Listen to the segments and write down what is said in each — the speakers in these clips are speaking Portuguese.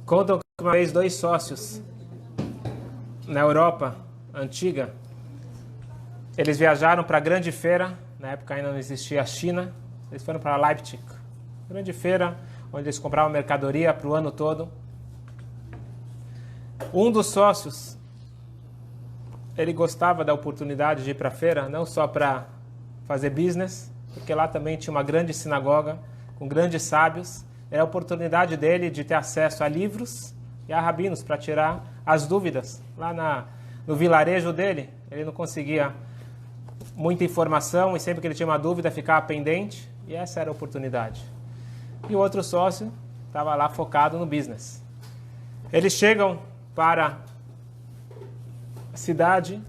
Contam que uma vez dois sócios na Europa antiga, eles viajaram para a grande feira, na época ainda não existia a China, eles foram para Leipzig, grande feira onde eles compravam mercadoria para o ano todo. Um dos sócios, ele gostava da oportunidade de ir para a feira, não só para fazer business, porque lá também tinha uma grande sinagoga com grandes sábios. Era a oportunidade dele de ter acesso a livros e a rabinos para tirar as dúvidas. Lá no vilarejo dele, ele não conseguia muita informação e sempre que ele tinha uma dúvida ficava pendente, e essa era a oportunidade. E o outro sócio estava lá focado no business. Eles chegam para a cidade.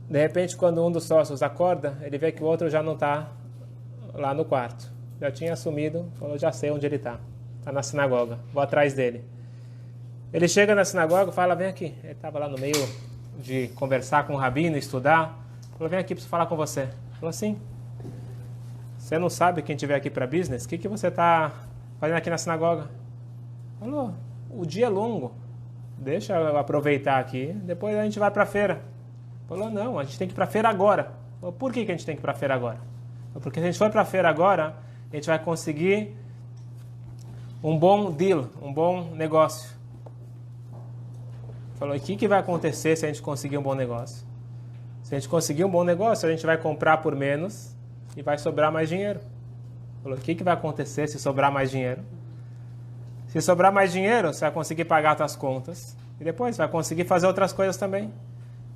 De repente, quando um dos sócios acorda, ele vê que o outro já não está lá no quarto. Já tinha sumido, falou, já sei onde ele está. Está na sinagoga, vou atrás dele. Ele chega na sinagoga e fala, vem aqui. Ele estava lá no meio de conversar com o rabino, estudar. Falou, vem aqui, preciso falar com você. Falou assim, você não sabe quem estiver aqui para business? O que você está fazendo aqui na sinagoga? Falou, o dia é longo. Deixa eu aproveitar aqui, depois a gente vai para a feira. Falou, não, a gente tem que ir para a feira agora. Falou, por que a gente tem que ir para a feira agora? Porque se a gente for para a feira agora, a gente vai conseguir um bom deal, um bom negócio. Falou, e o que vai acontecer se a gente conseguir um bom negócio? Se a gente conseguir um bom negócio, a gente vai comprar por menos e vai sobrar mais dinheiro. Falou, o que vai acontecer se sobrar mais dinheiro? Se sobrar mais dinheiro, você vai conseguir pagar suas contas e depois vai conseguir fazer outras coisas também.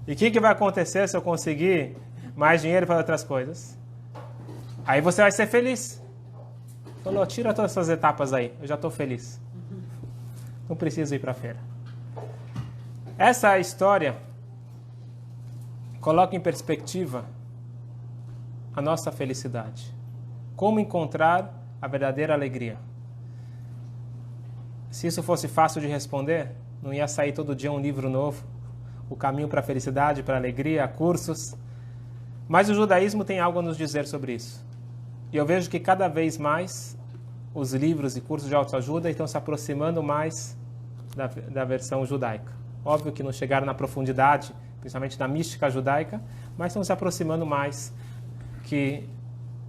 E o que vai acontecer se eu conseguir mais dinheiro para outras coisas? Aí você vai ser feliz. Falou, tira todas essas etapas aí, eu já estou feliz. Não preciso ir para a feira. Essa história coloca em perspectiva a nossa felicidade. Como encontrar a verdadeira alegria. Se isso fosse fácil de responder, não ia sair todo dia um livro novo, o caminho para a felicidade, para a alegria, cursos. Mas o judaísmo tem algo a nos dizer sobre isso. E eu vejo que cada vez mais os livros e cursos de autoajuda estão se aproximando mais da versão judaica. Óbvio que não chegaram na profundidade, principalmente na mística judaica, mas estão se aproximando mais que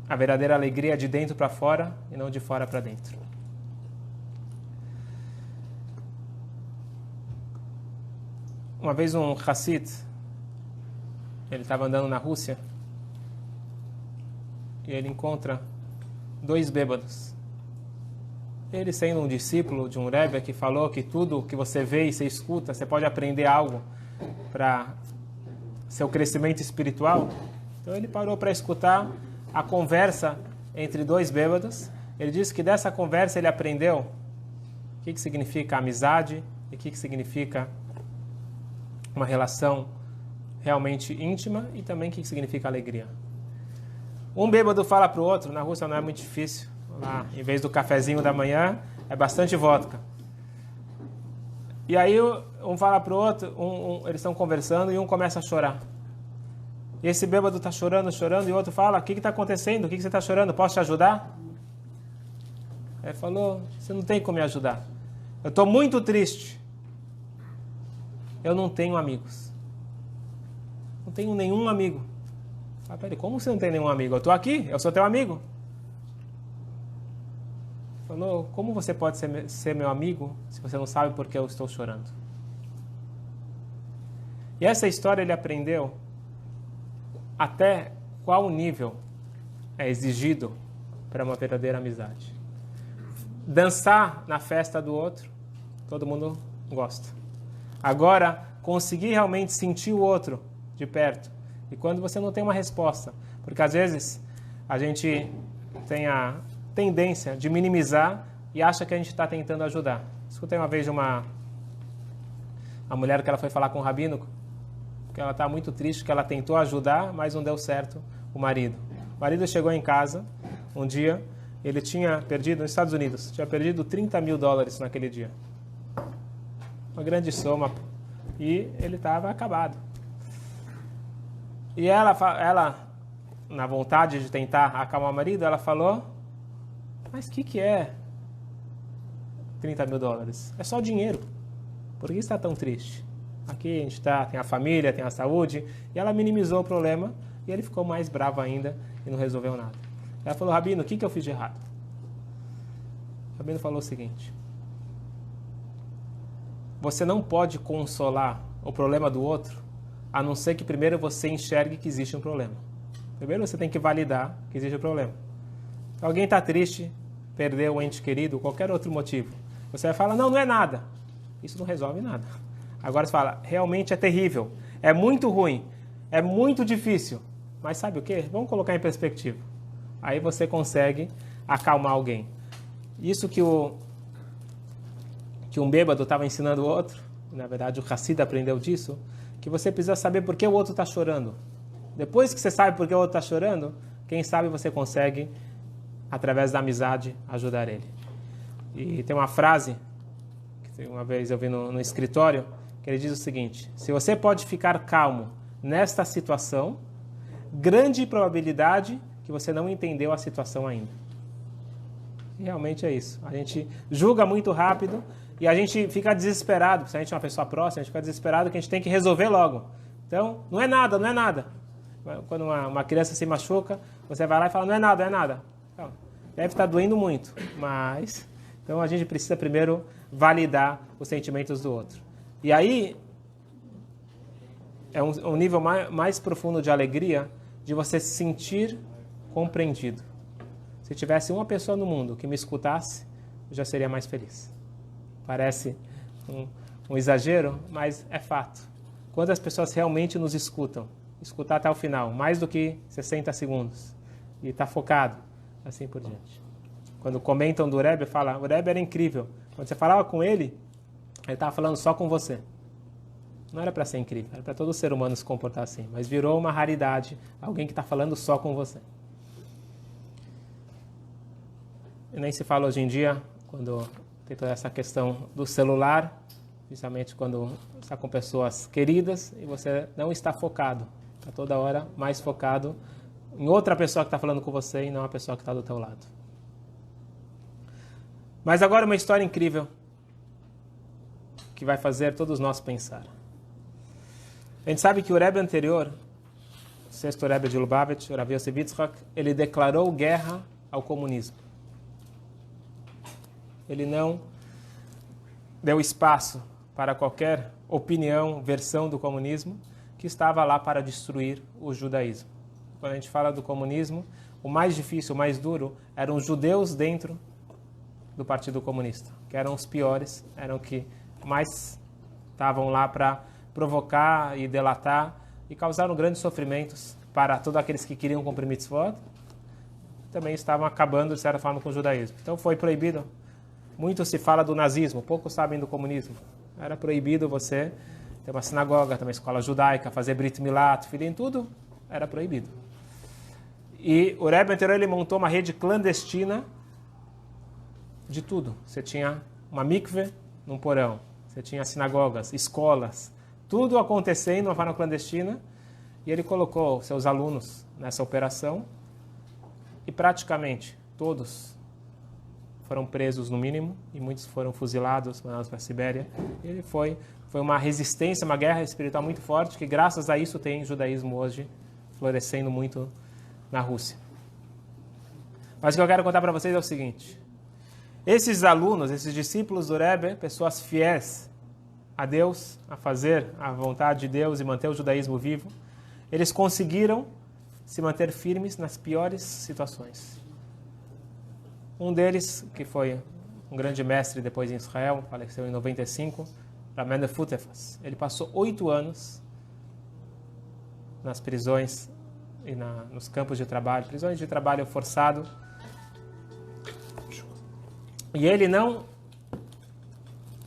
a verdadeira alegria é de dentro para fora e não de fora para dentro. Uma vez um Hassid, ele estava andando na Rússia e ele encontra dois bêbados. Ele, sendo um discípulo de um Rebbe que falou que tudo que você vê e você escuta, você pode aprender algo para seu crescimento espiritual. Então ele parou para escutar a conversa entre dois bêbados. Ele disse que dessa conversa ele aprendeu o que significa amizade e o que significa uma relação realmente íntima e também o que significa alegria. Um bêbado fala para o outro, na Rússia não é muito difícil, lá, em vez do cafezinho da manhã, é bastante vodka. E aí um fala para o outro, eles estão conversando e um começa a chorar. E esse bêbado está chorando, e o outro fala, o que está acontecendo? O que você está chorando? Posso te ajudar? Ele falou, você não tem como me ajudar. Eu estou muito triste. Eu não tenho amigos. Não tenho nenhum amigo. Ah, peraí, como você não tem nenhum amigo? Eu estou aqui, eu sou teu amigo. Falou, como você pode ser meu amigo se você não sabe por que eu estou chorando? E essa história ele aprendeu até qual nível é exigido para uma verdadeira amizade. Dançar na festa do outro, todo mundo gosta. Agora, conseguir realmente sentir o outro de perto. E quando você não tem uma resposta, porque às vezes a gente tem a tendência de minimizar e acha que a gente está tentando ajudar. Escutei uma vez a mulher que ela foi falar com o rabino, que ela está muito triste, que ela tentou ajudar, mas não deu certo o marido. O marido chegou em casa um dia, ele tinha perdido, nos Estados Unidos, tinha perdido $30.000 naquele dia. Uma grande soma. E ele estava acabado. E ela, na vontade de tentar acalmar o marido, ela falou, mas o que é? 30 mil dólares. É só dinheiro. Por que está tão triste? Aqui a gente tem a família, tem a saúde. E ela minimizou o problema e ele ficou mais bravo ainda e não resolveu nada. Ela falou, Rabino, o que eu fiz de errado? O Rabino falou o seguinte: você não pode consolar o problema do outro, a não ser que primeiro você enxergue que existe um problema. Primeiro você tem que validar que existe um problema. Alguém está triste, perdeu um ente querido, qualquer outro motivo. Você vai falar, não é nada. Isso não resolve nada. Agora você fala, realmente é terrível, é muito ruim, é muito difícil. Mas sabe o quê? Vamos colocar em perspectiva. Aí você consegue acalmar alguém. Isso que um bêbado estava ensinando o outro, na verdade o Hassid aprendeu disso, que você precisa saber por que o outro está chorando. Depois que você sabe por que o outro está chorando, quem sabe você consegue, através da amizade, ajudar ele. E tem uma frase, que uma vez eu vi no escritório, que ele diz o seguinte: se você pode ficar calmo nesta situação, grande probabilidade que você não entendeu a situação ainda. E realmente é isso. A gente julga muito rápido e a gente fica desesperado. Se a gente é uma pessoa próxima, a gente fica desesperado que a gente tem que resolver logo. Então, não é nada, não é nada. Quando uma criança se machuca, você vai lá e fala, não é nada, não é nada. Então, deve estar doendo muito, mas... Então, a gente precisa primeiro validar os sentimentos do outro. E aí, é um nível mais profundo de alegria de você se sentir compreendido. Se tivesse uma pessoa no mundo que me escutasse, eu já seria mais feliz. Parece um exagero, mas é fato. Quando as pessoas realmente nos escutam, escutar até o final, mais do que 60 segundos, e está focado, assim por diante. Quando comentam do Rebbe, fala, o Rebbe era incrível. Quando você falava com ele estava falando só com você. Não era para ser incrível, era para todo ser humano se comportar assim, mas virou uma raridade, alguém que está falando só com você. E nem se fala hoje em dia, quando tem toda essa questão do celular, principalmente quando está com pessoas queridas e você não está focado. Está toda hora mais focado em outra pessoa que está falando com você e não a pessoa que está do teu lado. Mas agora uma história incrível que vai fazer todos nós pensar. A gente sabe que o Rebbe anterior, o sexto Rebbe de Lubavitch, o Rav Yosef Yitzchak, ele declarou guerra ao comunismo. Ele não deu espaço para qualquer opinião, versão do comunismo que estava lá para destruir o judaísmo. Quando a gente fala do comunismo, o mais difícil, o mais duro, eram os judeus dentro do Partido Comunista, que eram os piores, eram que mais estavam lá para provocar e delatar e causaram grandes sofrimentos para todos aqueles que queriam cumprir mitzvot, também estavam acabando, de certa forma, com o judaísmo. Então foi proibido. Muito se fala do nazismo, poucos sabem do comunismo. Era proibido você ter uma sinagoga, ter uma escola judaica, fazer Brit Milá, Tefilin, tudo era proibido. E o Rebbe anterior, ele montou uma rede clandestina de tudo. Você tinha uma mikve num porão, você tinha sinagogas, escolas, tudo acontecendo de uma forma clandestina, e ele colocou seus alunos nessa operação, e praticamente todos foram presos no mínimo, e muitos foram fuzilados, mandados para a Sibéria. Ele foi uma resistência, uma guerra espiritual muito forte, que graças a isso tem judaísmo hoje florescendo muito na Rússia. Mas o que eu quero contar para vocês é o seguinte: esses alunos, esses discípulos do Rebbe, pessoas fiéis a Deus, a fazer a vontade de Deus e manter o judaísmo vivo, eles conseguiram se manter firmes nas piores situações. Um deles, que foi um grande mestre depois em Israel, faleceu em 95, Rav Mendel Futerfas. Ele passou 8 anos nas prisões e nos campos de trabalho, prisões de trabalho forçado. E ele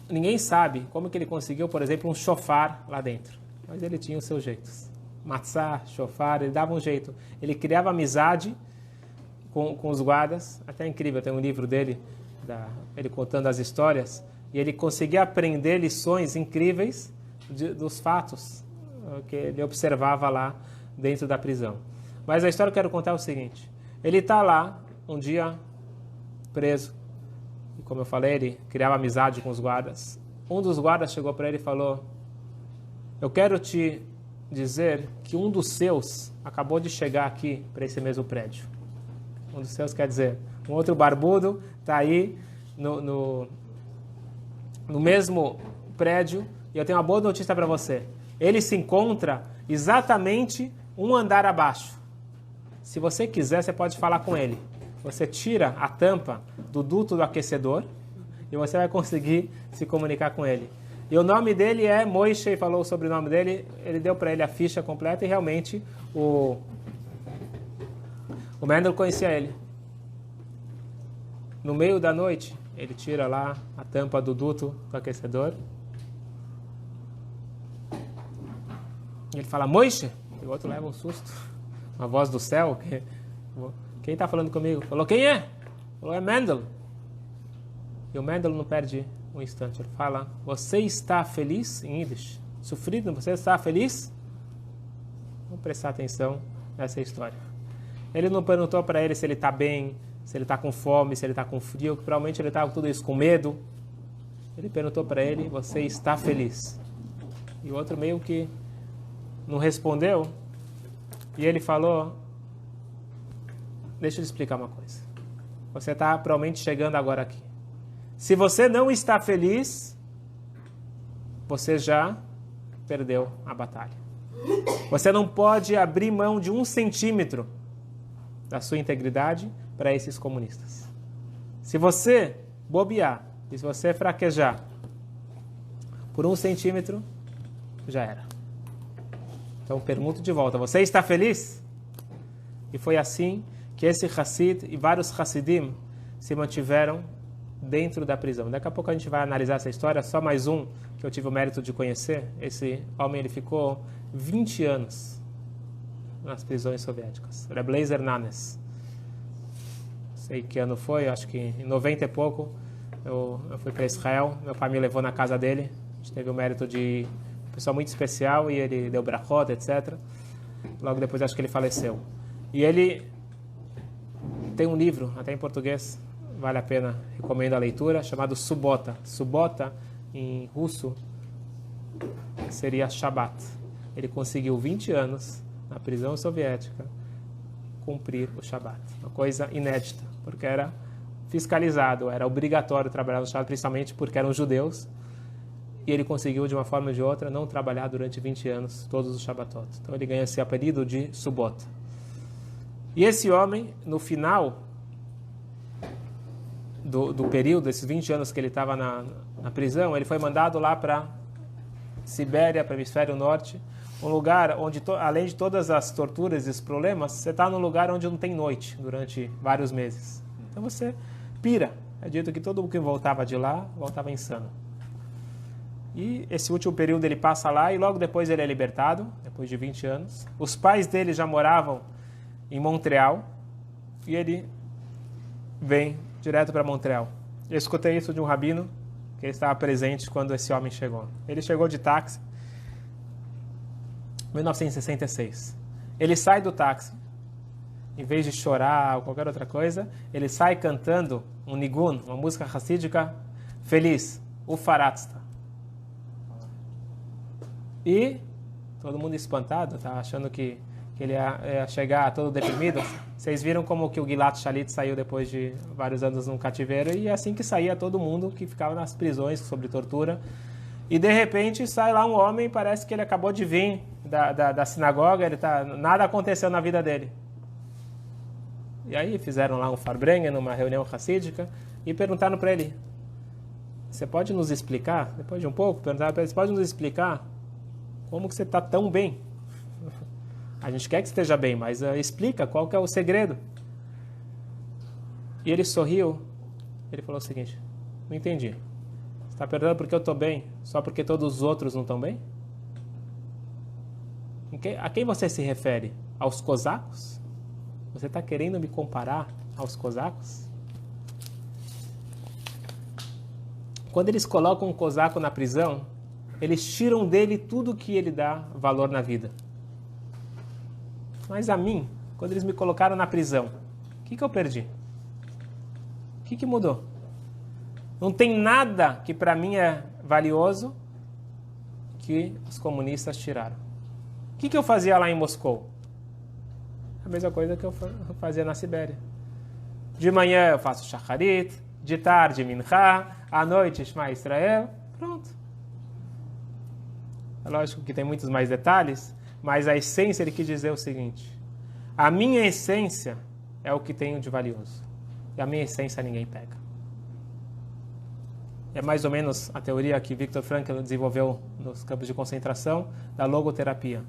ninguém sabe como que ele conseguiu, por exemplo, um shofar lá dentro. Mas ele tinha os seus jeitos. Matzah, shofar, ele dava um jeito. Ele criava amizade com os guardas. Até incrível, tem um livro dele, ele contando as histórias, e ele conseguia aprender lições incríveis dos fatos que ele observava lá dentro da prisão. Mas a história que eu quero contar é o seguinte: ele está lá, um dia, preso, e como eu falei, ele criava amizade com os guardas. Um dos guardas chegou para ele e falou: eu quero te dizer que um dos seus acabou de chegar aqui para esse mesmo prédio. Um dos seus quer dizer, um outro barbudo está aí no mesmo prédio, e eu tenho uma boa notícia para você. Ele se encontra exatamente um andar abaixo. Se você quiser, você pode falar com ele. Você tira a tampa do duto do aquecedor e você vai conseguir se comunicar com ele. E o nome dele é Moishe, falou sobre o sobrenome dele, ele deu para ele a ficha completa e realmente o Mendel conhecia ele. No meio da noite, ele tira lá a tampa do duto do aquecedor. E ele fala, Moishe! E o outro leva um susto. Uma voz do céu. Quem está falando comigo? Falou, quem é? Falou, é Mendel. E o Mendel não perde um instante. Ele fala, você está feliz? Em Yiddish. Sofrido? Você está feliz? Vamos prestar atenção nessa história. Ele não perguntou para ele se ele está bem, se ele está com fome, se ele está com frio, que provavelmente ele estava com tudo isso, com medo. Ele perguntou para ele, você está feliz? E o outro meio que não respondeu. E ele falou, deixa eu explicar uma coisa. Você está provavelmente chegando agora aqui. Se você não está feliz, você já perdeu a batalha. Você não pode abrir mão de 1 centímetro da sua integridade para esses comunistas. Se você bobear e se você fraquejar por 1 centímetro, já era. Então pergunto de volta, você está feliz? E foi assim que esse Hassid e vários Hassidim se mantiveram dentro da prisão. Daqui a pouco a gente vai analisar essa história, só mais um que eu tive o mérito de conhecer. Esse homem ele ficou 20 anos nas prisões soviéticas. Era Blazer Nanes. Sei que ano foi, acho que em 90 e pouco eu fui para Israel, meu pai me levou na casa dele, a gente teve o mérito de uma pessoa muito especial e ele deu brachot, etc. Logo depois acho que ele faleceu. E ele tem um livro, até em português, vale a pena, recomendo a leitura, chamado Subota. Subota, em russo, seria Shabbat. Ele conseguiu 20 anos na prisão soviética cumprir o Shabbat. Uma coisa inédita, porque era fiscalizado, era obrigatório trabalhar no Shabbat, principalmente porque eram judeus, e ele conseguiu, de uma forma ou de outra, não trabalhar durante 20 anos todos os Shabbatot. Então ele ganha esse apelido de Subota. E esse homem, no final do período, esses 20 anos que ele estava na prisão, ele foi mandado lá para Sibéria, para o hemisfério norte, um lugar onde, além de todas as torturas e os problemas, você está num lugar onde não tem noite durante vários meses. Então você pira. É dito que todo mundo que voltava de lá, voltava insano. E esse último período ele passa lá e logo depois ele é libertado, depois de 20 anos. Os pais dele já moravam em Montreal e ele vem direto para Montreal. Eu escutei isso de um rabino que ele estava presente quando esse homem chegou. Ele chegou de táxi em 1966. Ele sai do táxi, em vez de chorar ou qualquer outra coisa, ele sai cantando um nigun, uma música hassídica feliz, o Faratzta. E todo mundo espantado, tá achando que ele ia chegar todo deprimido. Vocês viram como que o Gilad Shalit saiu depois de vários anos num cativeiro, e assim que saía todo mundo que ficava nas prisões sobre tortura. E de repente sai lá um homem, parece que ele acabou de vir da sinagoga, nada aconteceu na vida dele. E aí fizeram lá um Farbrengen, numa reunião hassídica, e perguntaram para ele, você pode nos explicar, depois de um pouco, perguntaram para ele, você pode nos explicar como que você está tão bem? A gente quer que esteja bem, mas explica qual que é o segredo. E ele sorriu, ele falou o seguinte, não entendi. Você está perguntando porque eu estou bem, só porque todos os outros não estão bem? A quem você se refere? Aos cosacos? Você está querendo me comparar aos cosacos? Quando eles colocam um cosaco na prisão, eles tiram dele tudo que ele dá valor na vida. Mas a mim, quando eles me colocaram na prisão, o que eu perdi? O que mudou? Não tem nada que para mim é valioso que os comunistas tiraram. O que eu fazia lá em Moscou? A mesma coisa que eu fazia na Sibéria. De manhã eu faço shacharit, de tarde minha, à noite Shema Israel, pronto. É lógico que tem muitos mais detalhes, mas a essência ele quis dizer o seguinte: a minha essência é o que tenho de valioso. E a minha essência ninguém pega. É mais ou menos a teoria que Viktor Frankl desenvolveu nos campos de concentração da logoterapia.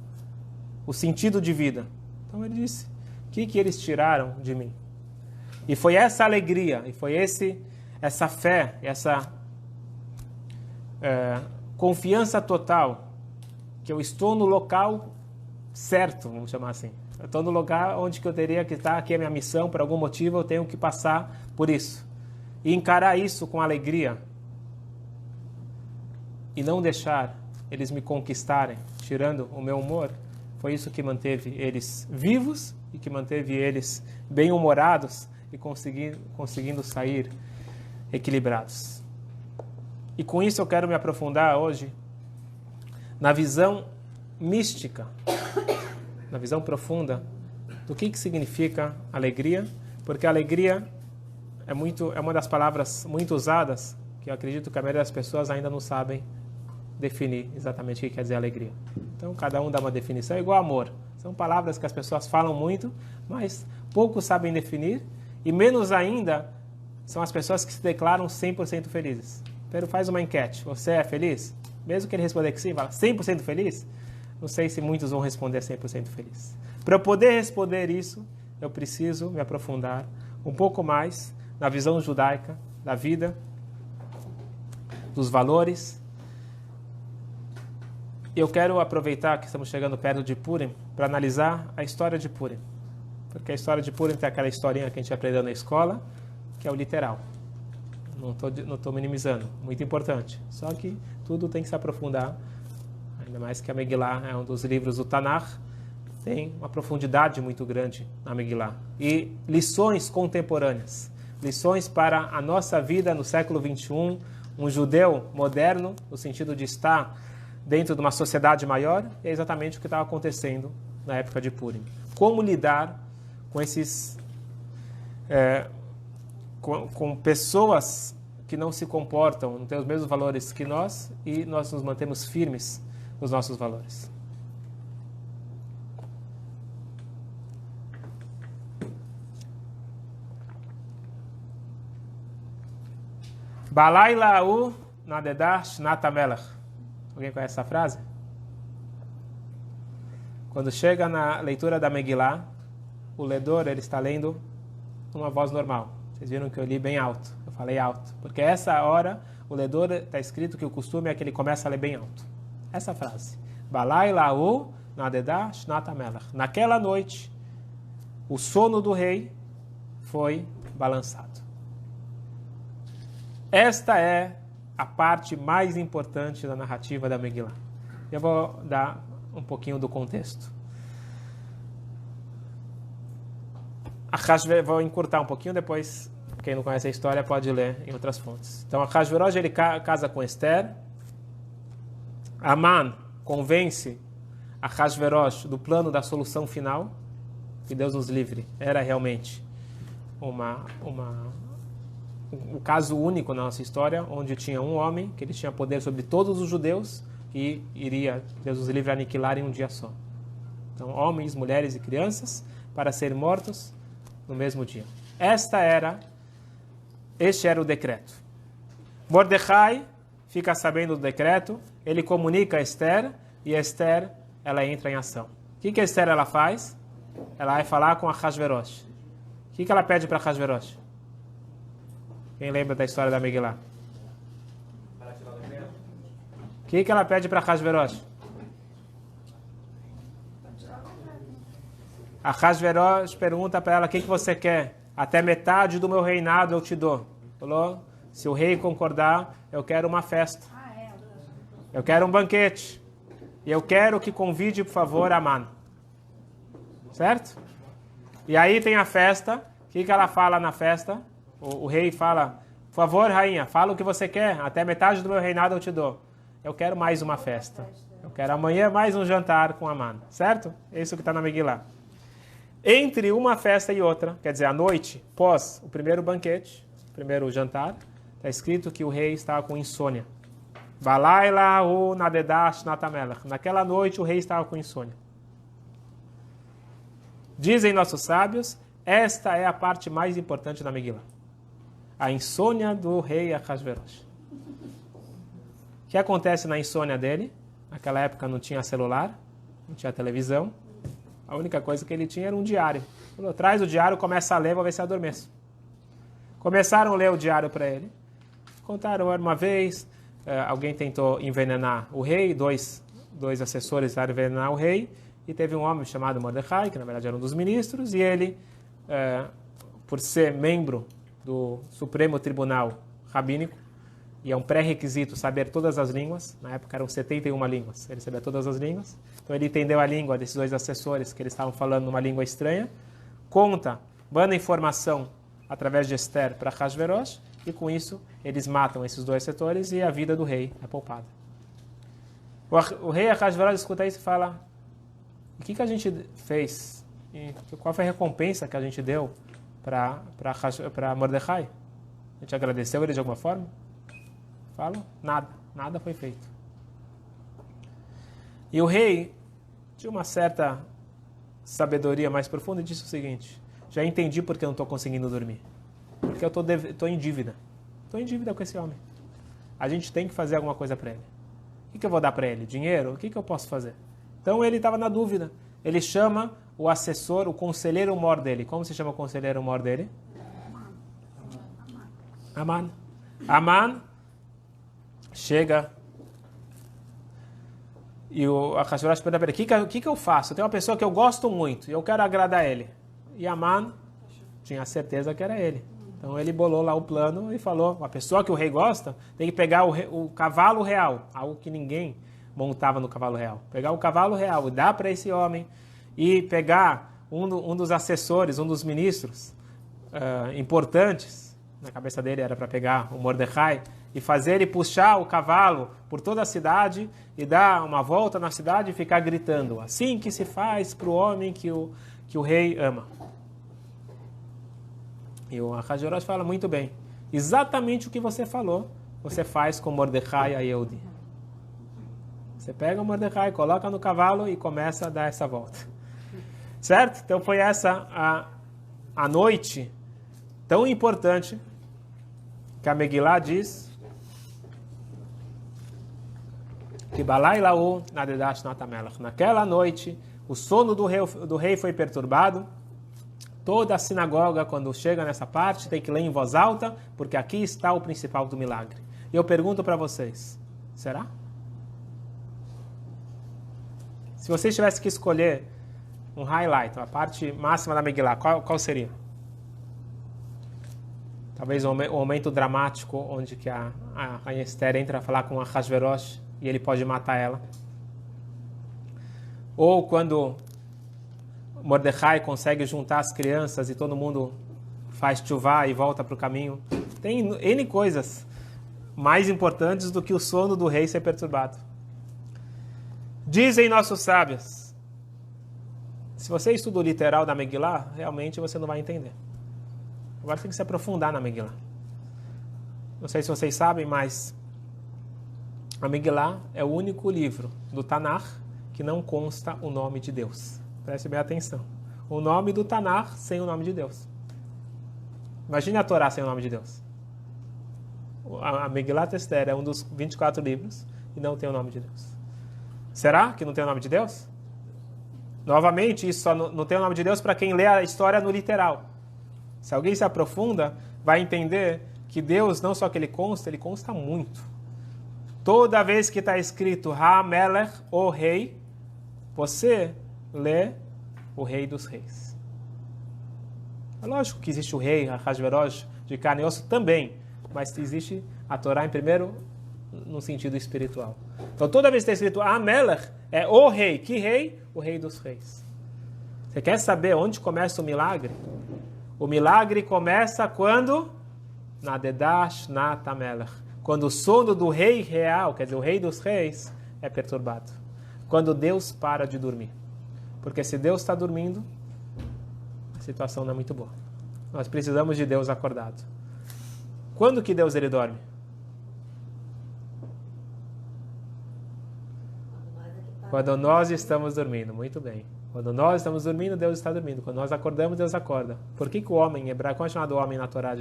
O sentido de vida. Então ele disse, o que eles tiraram de mim? E foi essa alegria, e foi essa fé, essa confiança total, que eu estou no local certo, vamos chamar assim. Eu estou no lugar onde que eu teria que estar, aqui é a minha missão, por algum motivo eu tenho que passar por isso. E encarar isso com alegria. E não deixar eles me conquistarem, tirando o meu humor, foi isso que manteve eles vivos e que manteve eles bem-humorados e conseguindo sair equilibrados. E com isso eu quero me aprofundar hoje na visão mística, na visão profunda do que significa alegria, porque alegria é uma das palavras muito usadas que eu acredito que a maioria das pessoas ainda não sabem definir exatamente o que quer dizer alegria. Então, cada um dá uma definição, igual amor. São palavras que as pessoas falam muito, mas poucos sabem definir, e menos ainda são as pessoas que se declaram 100% felizes. Pero faz uma enquete, você é feliz? Mesmo que ele responder que sim, fala 100% feliz? Não sei se muitos vão responder 100% feliz. Para eu poder responder isso, eu preciso me aprofundar um pouco mais na visão judaica da vida, dos valores. Eu quero aproveitar que estamos chegando perto de Purim para analisar a história de Purim. Porque a história de Purim tem aquela historinha que a gente aprendeu na escola, que é o literal. Não estou minimizando, muito importante. Só que tudo tem que se aprofundar, ainda mais que a Megillah é um dos livros do Tanakh, tem uma profundidade muito grande na Megillah. E lições contemporâneas, lições para a nossa vida no século XXI, um judeu moderno, no sentido de estar dentro de uma sociedade maior, é exatamente o que estava acontecendo na época de Purim. Como lidar com esses... com pessoas que não se comportam, não têm os mesmos valores que nós, e nós nos mantemos firmes nos nossos valores. Balai la'u nadedah shnat hamelech. Alguém conhece essa frase? Quando chega na leitura da Megillah, o ledor ele está lendo numa voz normal. Vocês viram que eu li bem alto. Eu falei alto. Porque essa hora, o ledor está escrito que o costume é que ele começa a ler bem alto. Essa frase. Balai la'u nadedah shnat hamelech. Naquela noite, o sono do rei foi balançado. Esta é a parte mais importante da narrativa da Megillah. Eu vou dar um pouquinho do contexto. Vou encurtar um pouquinho, depois quem não conhece a história pode ler em outras fontes. Então, Ahasverosh ele casa com Esther. Aman convence Ahasverosh do plano da solução final, que Deus nos livre. Era realmente um caso único na nossa história, onde tinha um homem que ele tinha poder sobre todos os judeus e iria, Deus nos livre, aniquilar em um dia só. Então, homens, mulheres e crianças para serem mortos no mesmo dia. Este era o decreto. Mordecai fica sabendo do decreto, ele comunica a Esther, e a Esther, ela entra em ação. O que a Esther ela faz? Ela vai falar com Ahasverosh. O que ela pede para Ahasverosh? Quem lembra da história da Megillah? O que ela pede para Ahasverosh? Ahasverosh pergunta para ela: o que você quer? Até metade do meu reinado eu te dou. Falou: se o rei concordar, eu quero uma festa. Eu quero um banquete. E eu quero que convide, por favor, Aman. Certo? E aí tem a festa. O que ela fala na festa? O rei fala: Por favor, rainha, fala o que você quer. Até metade do meu reinado eu te dou. Eu quero mais uma festa. Eu quero amanhã mais um jantar com Aman. Certo? É isso que está na Megillah. Entre uma festa e outra, quer dizer, à noite, pós o primeiro banquete, o primeiro jantar, está escrito que o rei estava com insônia. Balayla hu nadedash natamelech. Naquela noite o rei estava com insônia. Dizem nossos sábios, esta é a parte mais importante da Megillah. A insônia do rei Ahasverosh. O que acontece na insônia dele? Naquela época não tinha celular, não tinha televisão. A única coisa que ele tinha era um diário. Falou, traz o diário, começa a ler, vou ver se adormeço. Começaram a ler o diário para ele. Contaram, era uma vez, alguém tentou envenenar o rei, dois assessores tentaram envenenar o rei, e teve um homem chamado Mordecai, que na verdade era um dos ministros, e ele, por ser membro do Supremo Tribunal Rabínico, e é um pré-requisito saber todas as línguas, na época eram 71 línguas, ele sabia todas as línguas, então ele entendeu a língua desses dois assessores, que eles estavam falando numa língua estranha, manda informação através de Esther para Ahasverosh, e com isso eles matam esses dois setores e a vida do rei é poupada. O rei Ahasverosh escuta isso e fala, o que a gente fez? E qual foi a recompensa que a gente deu para Mordecai? A gente agradeceu ele de alguma forma? Falo, nada foi feito. E o rei tinha uma certa sabedoria mais profunda e disse o seguinte, já entendi porque eu não estou conseguindo dormir. Porque eu estou em dívida. Estou em dívida com esse homem. A gente tem que fazer alguma coisa para ele. O que eu vou dar para ele? Dinheiro? O que eu posso fazer? Então ele estava na dúvida. Ele chama o assessor, o conselheiro mor dele. Como se chama o conselheiro mor dele? Aman. Aman chega e o Ahasverosh pergunta para ele, o que eu faço? Eu tenho uma pessoa que eu gosto muito e eu quero agradar ele. E Aman tinha certeza que era ele. Então ele bolou lá o plano e falou, uma pessoa que o rei gosta tem que pegar o cavalo real, algo que ninguém montava no cavalo real. Pegar o cavalo real e dar para esse homem e pegar um dos assessores, um dos ministros importantes, na cabeça dele era para pegar o Mordecai, e fazer ele puxar o cavalo por toda a cidade e dar uma volta na cidade e ficar gritando. Assim que se faz para o homem que o rei ama. E o Ahasverosh fala muito bem. Exatamente o que você falou, você faz com Mordecai a Yehudi. Você pega o Mordecai, coloca no cavalo e começa a dar essa volta. Certo? Então foi essa a noite tão importante que a Megillah diz que Balaylahu nadedash natamelech. Naquela noite, o sono do rei foi perturbado. Toda a sinagoga, quando chega nessa parte, tem que ler em voz alta, porque aqui está o principal do milagre. E eu pergunto para vocês, será? Se vocês tivessem que escolher um highlight, a parte máxima da Megillah, qual seria? Talvez um momento dramático, onde que a rainha Esther entra a falar com Ahasverosh e ele pode matar ela. Ou quando Mordecai consegue juntar as crianças e todo mundo faz tchuvá e volta para o caminho. Tem N coisas mais importantes do que o sono do rei ser perturbado. Dizem nossos sábios, se você estuda o literal da Megillah, realmente você não vai entender. Agora tem que se aprofundar na Megillah. Não sei se vocês sabem, mas a Megillah é o único livro do Tanakh que não consta o nome de Deus. Preste bem atenção. O nome do Tanakh sem o nome de Deus. Imagine a Torá sem o nome de Deus. A Megillat Esther é um dos 24 livros e não tem o nome de Deus. Será que não tem o nome de Deus? Novamente, isso só não tem o nome de Deus para quem lê a história no literal. Se alguém se aprofunda, vai entender que Deus, não só que ele consta muito. Toda vez que está escrito Ha-Melech, o rei, você lê o rei dos reis. É lógico que existe o rei, Ahasverosh, de carne e osso também, mas existe a Torá em primeiro, no sentido espiritual. Então toda vez que está escrito Ha-Melech, é o rei. Que rei? O rei dos reis. Você quer saber onde começa o milagre? O milagre começa quando Nadedash Natamelech. Quando o sono do rei real, quer dizer, o rei dos reis, é perturbado. Quando Deus para de dormir. Porque se Deus está dormindo, a situação não é muito boa. Nós precisamos de Deus acordado. Quando que Deus ele dorme? Quando nós estamos dormindo. Muito bem. Quando nós estamos dormindo, Deus está dormindo. Quando nós acordamos, Deus acorda. Por que o homem em hebraico, como é chamado o homem na Torá?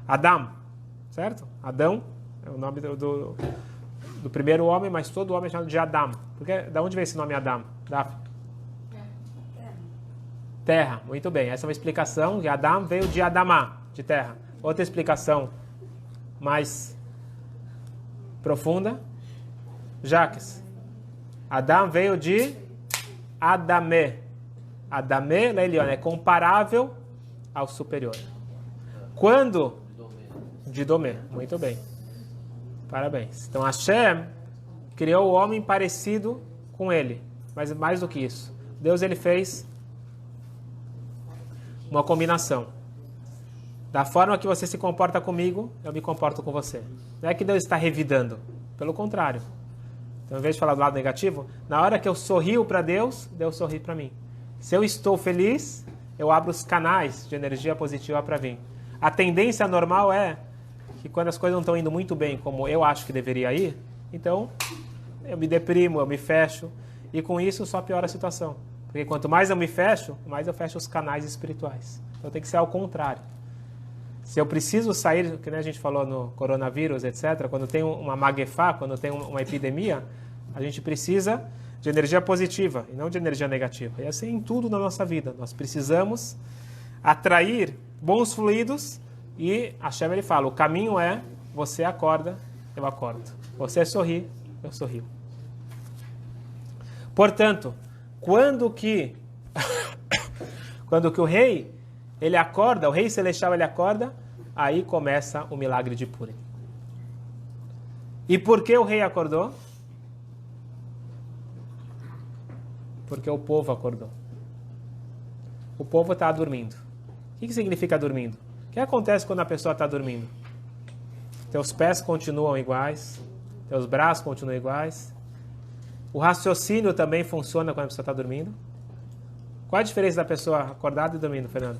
Adam, certo? Adão é o nome do primeiro homem, mas todo homem é chamado de Adam. Porque, da onde veio esse nome Adam? Terra. Muito bem. Essa é uma explicação. Que Adam veio de Adamá, de terra. Outra explicação mais profunda. Jaques. Adam veio de Adamé. Adamé, Leilion, é comparável ao superior. Quando? De Domé. Muito bem. Parabéns. Então Hashem criou o homem parecido com ele. Mas mais do que isso. Deus ele fez uma combinação. Da forma que você se comporta comigo, eu me comporto com você. Não é que Deus está revidando. Pelo contrário. Então, ao invés de falar do lado negativo, na hora que eu sorrio para Deus, Deus sorri para mim. Se eu estou feliz, eu abro os canais de energia positiva para vir. A tendência normal é que quando as coisas não estão indo muito bem como eu acho que deveria ir, então eu me deprimo, eu me fecho, e com isso só piora a situação. Porque quanto mais eu me fecho, mais eu fecho os canais espirituais. Então tem que ser ao contrário. Se eu preciso sair, que nem a gente falou no coronavírus, etc., quando tem uma magefá, quando tem uma epidemia, a gente precisa de energia positiva e não de energia negativa. E assim em tudo na nossa vida. Nós precisamos atrair bons fluidos e Hashem ele fala, o caminho é, você acorda, eu acordo. Você sorri, eu sorrio. Portanto, quando que o rei ele acorda, o rei celestial ele acorda, aí começa o milagre de Purim. E por que o rei acordou? Porque o povo acordou. O povo está dormindo. O que significa dormindo? O que acontece quando a pessoa está dormindo? Teus pés continuam iguais, teus braços continuam iguais. O raciocínio também funciona quando a pessoa está dormindo. Qual a diferença da pessoa acordada e dormindo, Fernando?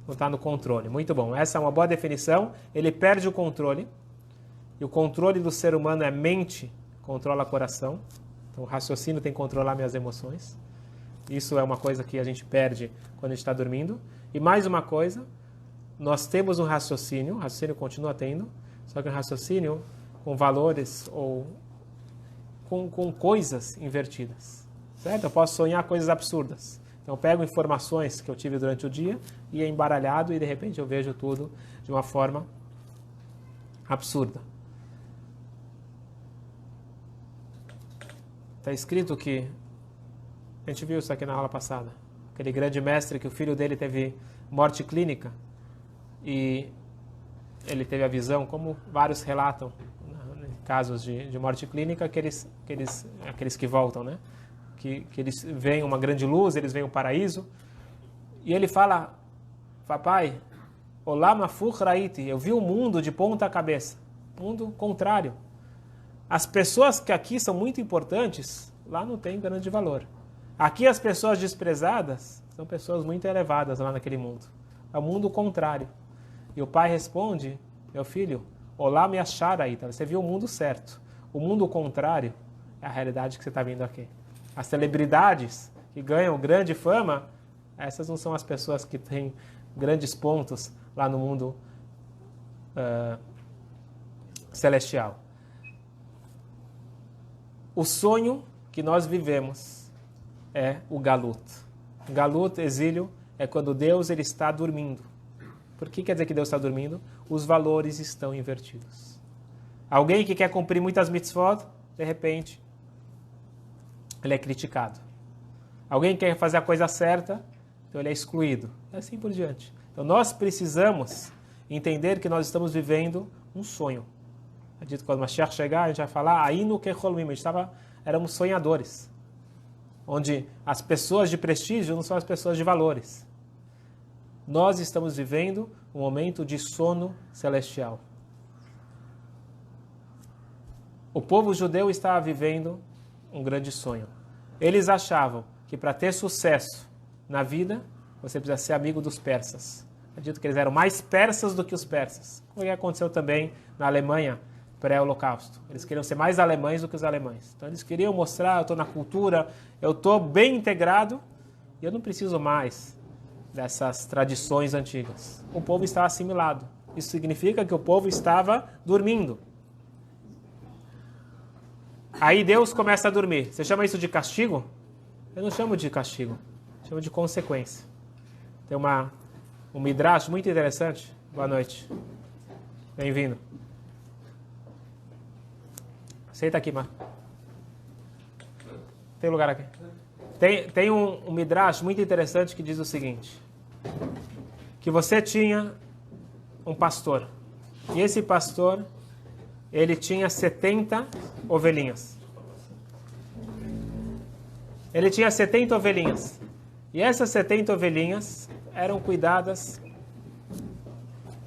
Não está no controle. Muito bom. Essa é uma boa definição. Ele perde o controle. E o controle do ser humano é mente, controla o coração. Então o raciocínio tem que controlar minhas emoções. Isso é uma coisa que a gente perde quando a gente está dormindo. E mais uma coisa, nós temos um raciocínio, o raciocínio continua tendo, só que um raciocínio com valores ou com coisas invertidas. Certo? Eu posso sonhar coisas absurdas. Então eu pego informações que eu tive durante o dia e é embaralhado e de repente eu vejo tudo de uma forma absurda. Está escrito que, a gente viu isso aqui na aula passada, aquele grande mestre que o filho dele teve morte clínica e ele teve a visão, como vários relatam, em casos de morte clínica, aqueles que voltam, né? Que eles veem uma grande luz, eles veem o paraíso, e ele fala, papai, Olam Hafuch Raiti, eu vi o mundo de ponta cabeça, mundo contrário. As pessoas que aqui são muito importantes, lá não tem grande valor. Aqui as pessoas desprezadas são pessoas muito elevadas lá naquele mundo. É o mundo contrário. E o pai responde, meu filho, Olam Yashar Raiti, você viu o mundo certo. O mundo contrário é a realidade que você está vendo aqui. As celebridades que ganham grande fama, essas não são as pessoas que têm grandes pontos lá no mundo celestial. O sonho que nós vivemos é o galut. Galut, exílio, é quando Deus ele está dormindo. Por que quer dizer que Deus está dormindo? Os valores estão invertidos. Alguém que quer cumprir muitas mitzvot, de repente, ele é criticado. Alguém que quer fazer a coisa certa, então ele é excluído. E assim por diante. Então nós precisamos entender que nós estamos vivendo um sonho. É dito que quando o Mashiach chegar, a gente vai falar, Ainu Kecholmim, éramos sonhadores. Onde as pessoas de prestígio não são as pessoas de valores. Nós estamos vivendo um momento de sono celestial. O povo judeu estava vivendo um grande sonho. Eles achavam que para ter sucesso na vida, você precisa ser amigo dos persas. Acredito que eles eram mais persas do que os persas. O que aconteceu também na Alemanha pré-holocausto. Eles queriam ser mais alemães do que os alemães. Então eles queriam mostrar, eu estou na cultura, eu estou bem integrado e eu não preciso mais dessas tradições antigas. O povo estava assimilado. Isso significa que o povo estava dormindo. Aí Deus começa a dormir. Você chama isso de castigo? Eu não chamo de castigo. Chamo de consequência. Tem um midrash muito interessante. Boa noite. Bem-vindo. Senta aqui, Mar. Tem lugar aqui. Tem um midrash muito interessante que diz o seguinte. Que você tinha um pastor. E esse pastor, ele tinha 70 ovelhinhas. Ele tinha 70 ovelhinhas. E essas 70 ovelhinhas eram cuidadas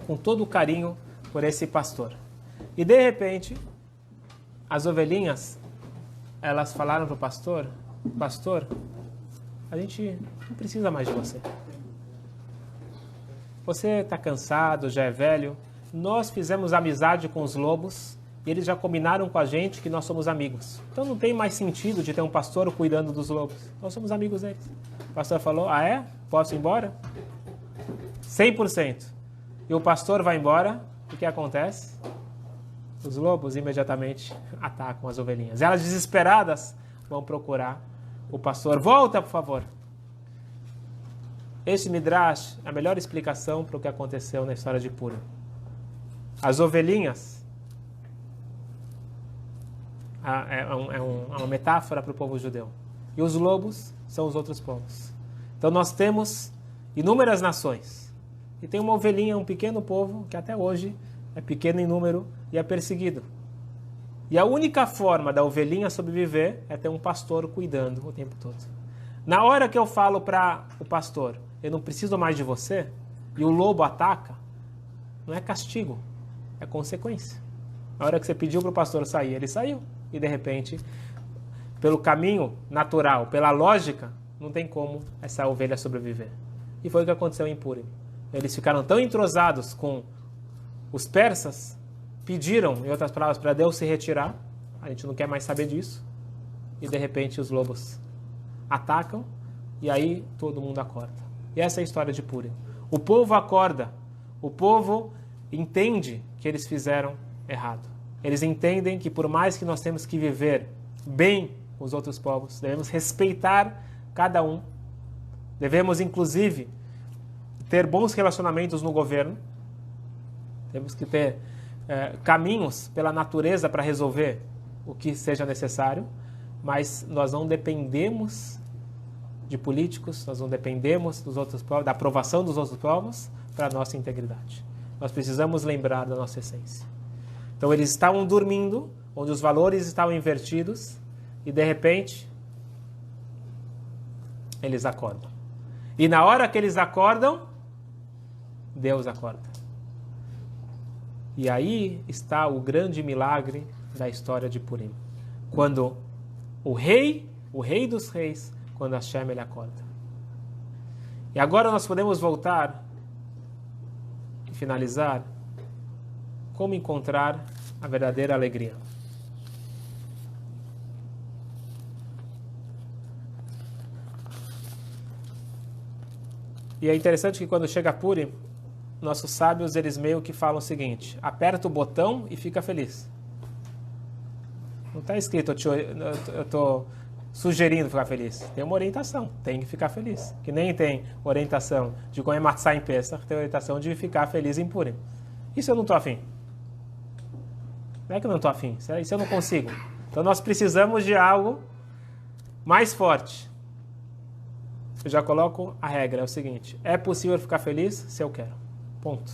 com todo o carinho por esse pastor. E de repente, as ovelhinhas, elas falaram para o pastor, pastor, a gente não precisa mais de você. Você está cansado, já é velho. Nós fizemos amizade com os lobos e eles já combinaram com a gente que nós somos amigos. Então não tem mais sentido de ter um pastor cuidando dos lobos. Nós somos amigos deles. O pastor falou, ah é? Posso ir embora? 100%. E o pastor vai embora, o que acontece? Os lobos imediatamente atacam as ovelhinhas. Elas desesperadas vão procurar o pastor. Volta, por favor. Este midrash é a melhor explicação para o que aconteceu na história de Purim. As ovelhinhas é uma metáfora para o povo judeu. E os lobos são os outros povos. Então nós temos inúmeras nações. E tem uma ovelhinha, um pequeno povo, que até hoje é pequeno em número e é perseguido. E a única forma da ovelhinha sobreviver é ter um pastor cuidando o tempo todo. Na hora que eu falo para o pastor, eu não preciso mais de você, e o lobo ataca, não é castigo, é consequência. Na hora que você pediu para o pastor sair, ele saiu. E de repente, pelo caminho natural, pela lógica, não tem como essa ovelha sobreviver. E foi o que aconteceu em Purim. Eles ficaram tão entrosados com os persas, pediram, em outras palavras, para Deus se retirar. A gente não quer mais saber disso. E de repente os lobos atacam e aí todo mundo acorda. E essa é a história de Purim. O povo acorda. O povo entende que eles fizeram errado. Eles entendem que por mais que nós temos que viver bem com os outros povos, devemos respeitar cada um. Devemos, inclusive, ter bons relacionamentos no governo. Temos que ter caminhos pela natureza para resolver o que seja necessário, mas nós não dependemos de políticos, nós não dependemos dos outros povos, da aprovação dos outros povos para a nossa integridade. Nós precisamos lembrar da nossa essência. Então eles estavam dormindo, onde os valores estavam invertidos, e de repente eles acordam. E na hora que eles acordam, Deus acorda. E aí está o grande milagre da história de Purim. Quando o rei dos reis, quando Hashem ele acorda. E agora nós podemos voltar e finalizar como encontrar a verdadeira alegria. E é interessante que quando chega Purim, nossos sábios, eles meio que falam o seguinte, aperta o botão e fica feliz. Não está escrito, eu estou sugerindo ficar feliz. Tem uma orientação, tem que ficar feliz. Que nem tem orientação de comer matzá em Pesach, tem orientação de ficar feliz em Purim. Isso eu não estou afim. Não é que eu não estou afim, isso eu não consigo. Então nós precisamos de algo mais forte. Eu já coloco a regra, é o seguinte, é possível ficar feliz se eu quero. Ponto.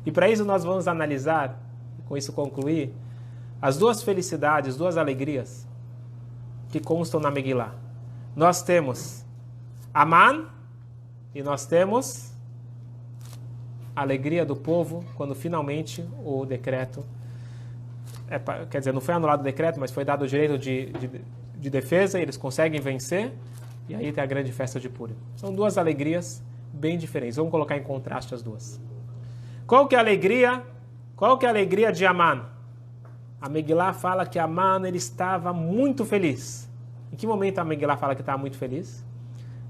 E para isso nós vamos analisar, com isso concluir, as duas felicidades, duas alegrias que constam na Megillah. Nós temos Aman e nós temos a alegria do povo quando finalmente o decreto, quer dizer, não foi anulado o decreto, mas foi dado o direito de defesa, e eles conseguem vencer, e aí tem a grande festa de Purim. São duas alegrias bem diferentes. Vamos colocar em contraste as duas. Qual que é a alegria? Qual que é a alegria de Aman? A Megillah fala que Aman ele estava muito feliz. Em que momento a Megillah fala que estava muito feliz?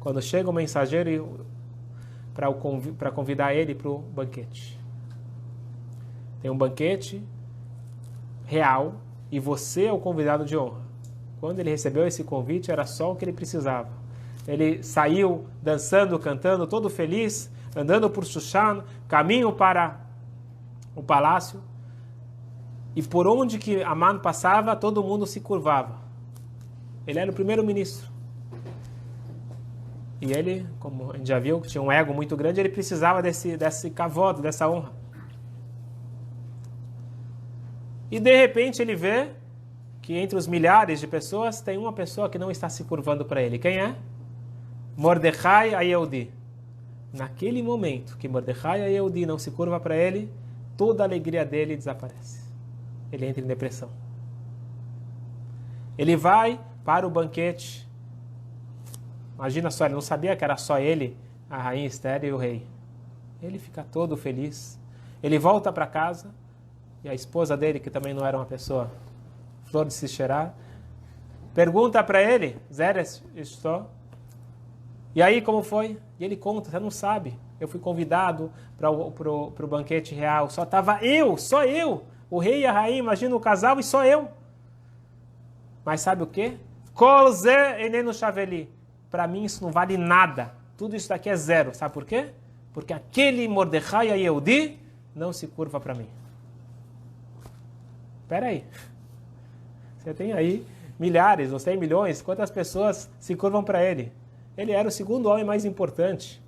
Quando chega o mensageiro para convidar ele para o banquete. Tem um banquete real e você é o convidado de honra. Quando ele recebeu esse convite, era só o que ele precisava. Ele saiu dançando, cantando, todo feliz, andando por Shushan, caminho para o palácio. E por onde que Aman passava, todo mundo se curvava. Ele era o primeiro-ministro. E ele, como a gente já viu, que tinha um ego muito grande, ele precisava desse kavod, dessa honra. E de repente ele vê que entre os milhares de pessoas tem uma pessoa que não está se curvando para ele. Quem é? Mordechai HaYehudi. Naquele momento que Mordechai HaYehudi não se curva para ele, toda a alegria dele desaparece. Ele entra em depressão. Ele vai para o banquete. Imagina só, ele não sabia que era só ele, a rainha Esther e o rei. Ele fica todo feliz. Ele volta para casa e a esposa dele, que também não era uma pessoa flor de se cheirar, pergunta para ele, Zeres, estou. E aí, como foi? E ele conta, você não sabe. Eu fui convidado para o banquete real. Só estava eu, só eu. O rei e a rainha, imagina o casal e só eu. Mas sabe o quê? Kol ze enenu shaveli. Para mim isso não vale nada. Tudo isso daqui é zero. Sabe por quê? Porque aquele Mordechai HaYehudi não se curva para mim. Espera aí. Você tem aí milhares, ou 100 milhões, quantas pessoas se curvam para ele? Ele era o segundo homem mais importante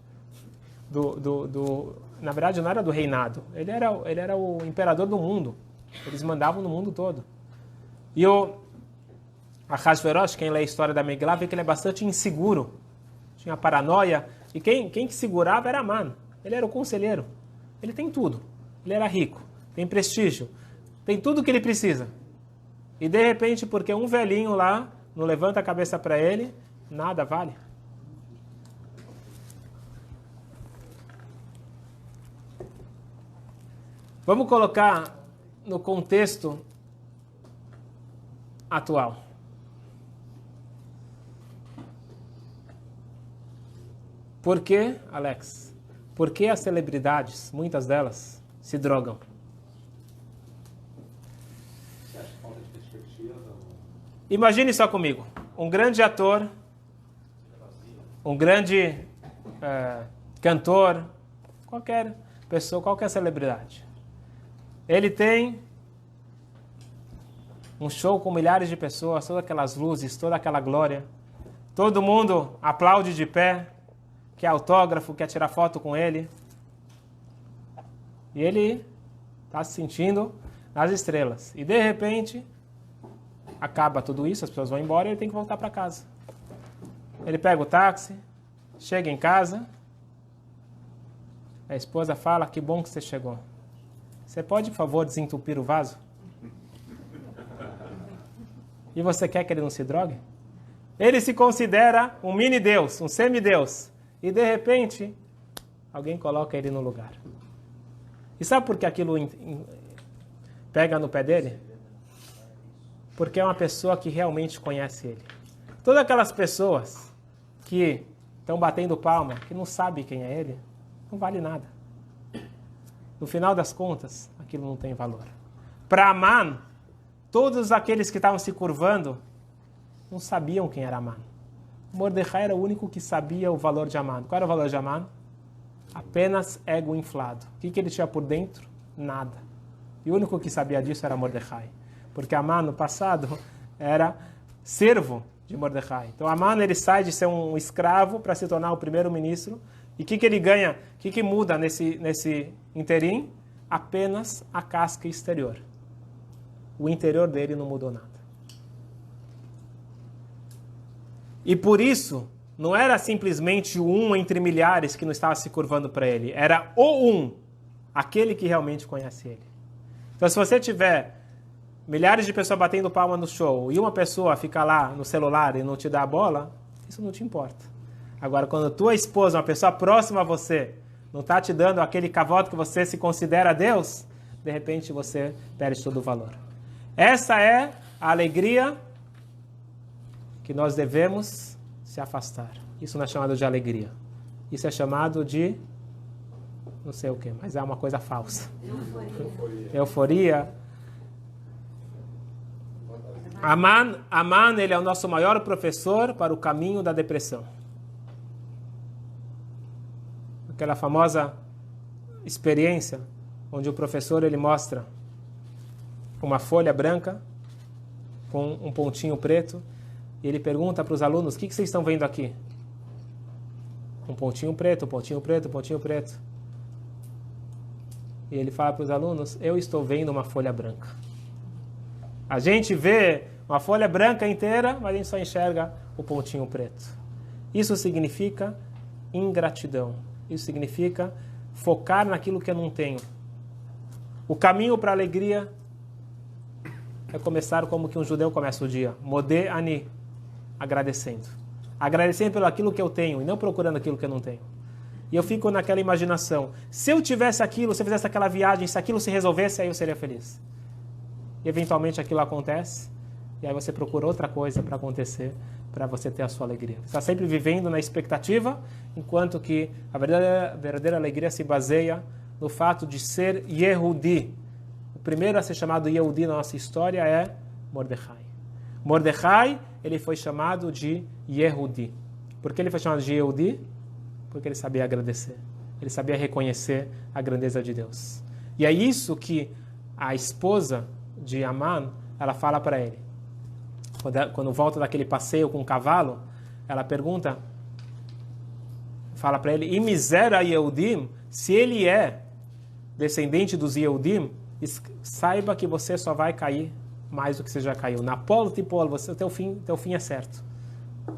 na verdade não era do reinado. Ele era o imperador do mundo. Eles mandavam no mundo todo. E Ahasverosh, quem lê a história da Megillah, vê que ele é bastante inseguro. Tinha paranoia. E quem que segurava era Aman. Ele era o conselheiro. Ele tem tudo. Ele era rico. Tem prestígio. Tem tudo que ele precisa. E de repente, porque um velhinho lá não levanta a cabeça para ele, nada vale. Vamos colocar no contexto atual. Por que, Alex? Por que as celebridades, muitas delas, se drogam? Imagine só comigo, um grande ator, um grande cantor, qualquer pessoa, qualquer celebridade. Ele tem um show com milhares de pessoas, todas aquelas luzes, toda aquela glória. Todo mundo aplaude de pé, quer autógrafo, quer tirar foto com ele. E ele está se sentindo nas estrelas. E de repente, acaba tudo isso, as pessoas vão embora e ele tem que voltar para casa. Ele pega o táxi, chega em casa, a esposa fala, que bom que você chegou. Você pode, por favor, desentupir o vaso? E você quer que ele não se drogue? Ele se considera um mini-deus, um semideus. E de repente, alguém coloca ele no lugar. E sabe por que aquilo pega no pé dele? Porque é uma pessoa que realmente conhece ele. Todas aquelas pessoas que estão batendo palma, que não sabem quem é ele, não vale nada. No final das contas, aquilo não tem valor. Para Aman, todos aqueles que estavam se curvando não sabiam quem era Aman. Mordechai era o único que sabia o valor de Aman. Qual era o valor de Aman? Apenas ego inflado. O que ele tinha por dentro? Nada. E o único que sabia disso era Mordechai. Porque Aman, no passado, era servo de Mordechai. Então Aman ele sai de ser um escravo para se tornar o primeiro-ministro. E o que ele ganha? O que muda nesse interim? Apenas a casca exterior. O interior dele não mudou nada. E por isso, não era simplesmente o um entre milhares que não estava se curvando para ele. Era o um. aquele que realmente conhece Ele. Então, se você tiver milhares de pessoas batendo palma no show e uma pessoa fica lá no celular e não te dá a bola, isso não te importa. Agora, quando tua esposa, uma pessoa próxima a você, não está te dando aquele cavoto que você se considera Deus, de repente você perde todo o valor. Essa é a alegria que nós devemos se afastar. Isso não é chamado de alegria. Isso é chamado de não sei o que, mas é uma coisa falsa. Euforia. Aman, ele é o nosso maior professor para o caminho da depressão. Aquela famosa experiência onde o professor ele mostra uma folha branca com um pontinho preto e ele pergunta para os alunos: o que vocês estão vendo aqui? Um pontinho preto, um pontinho preto, um pontinho preto. E ele fala para os alunos: eu estou vendo uma folha branca. A gente vê uma folha branca inteira, mas a gente só enxerga o pontinho preto. Isso significa ingratidão. Isso significa focar naquilo que eu não tenho. O caminho para a alegria é começar como que um judeu começa o dia. Modé ani, agradecendo. Agradecendo pelo aquilo que eu tenho e não procurando aquilo que eu não tenho. E eu fico naquela imaginação. Se eu tivesse aquilo, se eu fizesse aquela viagem, se aquilo se resolvesse, aí eu seria feliz. E eventualmente aquilo acontece, e aí você procura outra coisa para acontecer, para você ter a sua alegria. Você está sempre vivendo na expectativa, enquanto que a verdadeira alegria se baseia no fato de ser Yehudi. O primeiro a ser chamado Yehudi na nossa história é Mordecai. Mordecai, ele foi chamado de Yehudi. Por que ele foi chamado de Yehudi? Porque ele sabia agradecer. Ele sabia reconhecer a grandeza de Deus. E é isso que a esposa de Aman, ela fala para ele. Quando volta daquele passeio com o cavalo, ela pergunta, fala para ele: e misera Yehudim, se ele é descendente dos Yehudim, saiba que você só vai cair mais do que você já caiu. Na polo tipolo, teu fim é certo.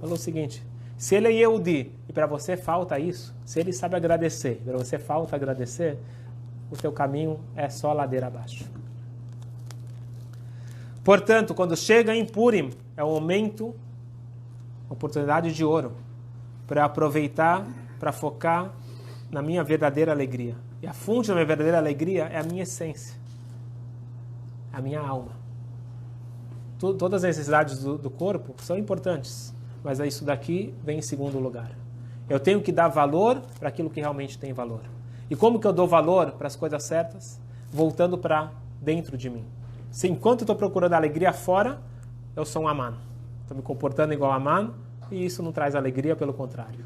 Falou o seguinte: se ele é Yehudi e para você falta isso, se ele sabe agradecer e para você falta agradecer, o teu caminho é só ladeira abaixo. Portanto, quando chega em Purim, é um momento, oportunidade de ouro, para aproveitar, para focar na minha verdadeira alegria. E a fonte da minha verdadeira alegria é a minha essência, a minha alma. Todas as necessidades do corpo são importantes, mas isso daqui vem em segundo lugar. Eu tenho que dar valor para aquilo que realmente tem valor. E como que eu dou valor para as coisas certas? Voltando para dentro de mim. Se enquanto eu estou procurando alegria fora, eu sou um Aman. Estou me comportando igual Aman e isso não traz alegria, pelo contrário.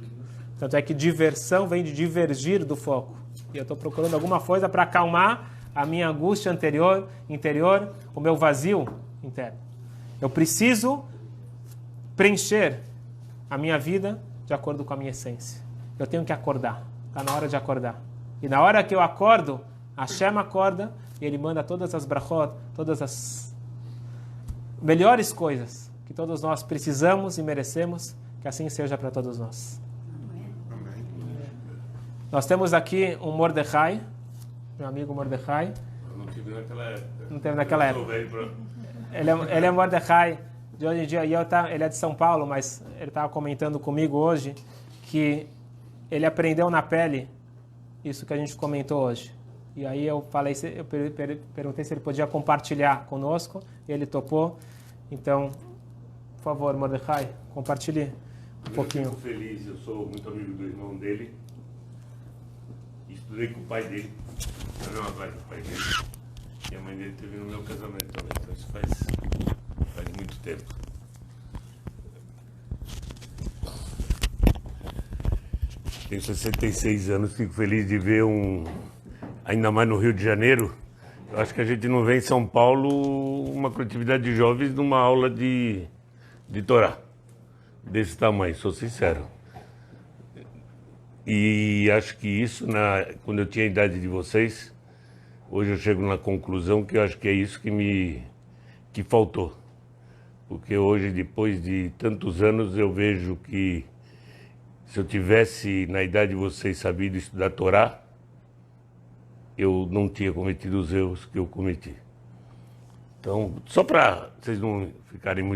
Tanto é que diversão vem de divergir do foco. E eu estou procurando alguma coisa para acalmar a minha angústia interior, o meu vazio interno. Eu preciso preencher a minha vida de acordo com a minha essência. Eu tenho que acordar. Está na hora de acordar. E na hora que eu acordo, Hashem acorda e ele manda todas as brachot, todas as melhores coisas que todos nós precisamos e merecemos, que assim seja para todos nós. Amém. Nós temos aqui um Mordecai, meu amigo Mordecai. Não tive naquela época. Não teve naquela época. Ele é Mordecai de hoje em dia, ele é de São Paulo, mas ele estava comentando comigo hoje que ele aprendeu na pele isso que a gente comentou hoje. E aí eu perguntei se ele podia compartilhar conosco, e ele topou. Então, por favor, Mordecai, compartilhe um pouquinho. Eu fico feliz, eu sou muito amigo do irmão dele, estudei com o pai dele, na mesma classe do pai dele, e a mãe dele teve no meu casamento também, então isso faz muito tempo. Tenho 66 anos, fico feliz de ver ainda mais no Rio de Janeiro. Eu acho que a gente não vê em São Paulo uma coletividade de jovens numa aula de Torá, desse tamanho, sou sincero. E acho que isso, quando eu tinha a idade de vocês, hoje eu chego na conclusão que eu acho que é isso que faltou. Porque hoje, depois de tantos anos, eu vejo que se eu tivesse, na idade de vocês, sabido estudar Torá, eu não tinha cometido os erros que eu cometi. Então, só para vocês não ficarem muito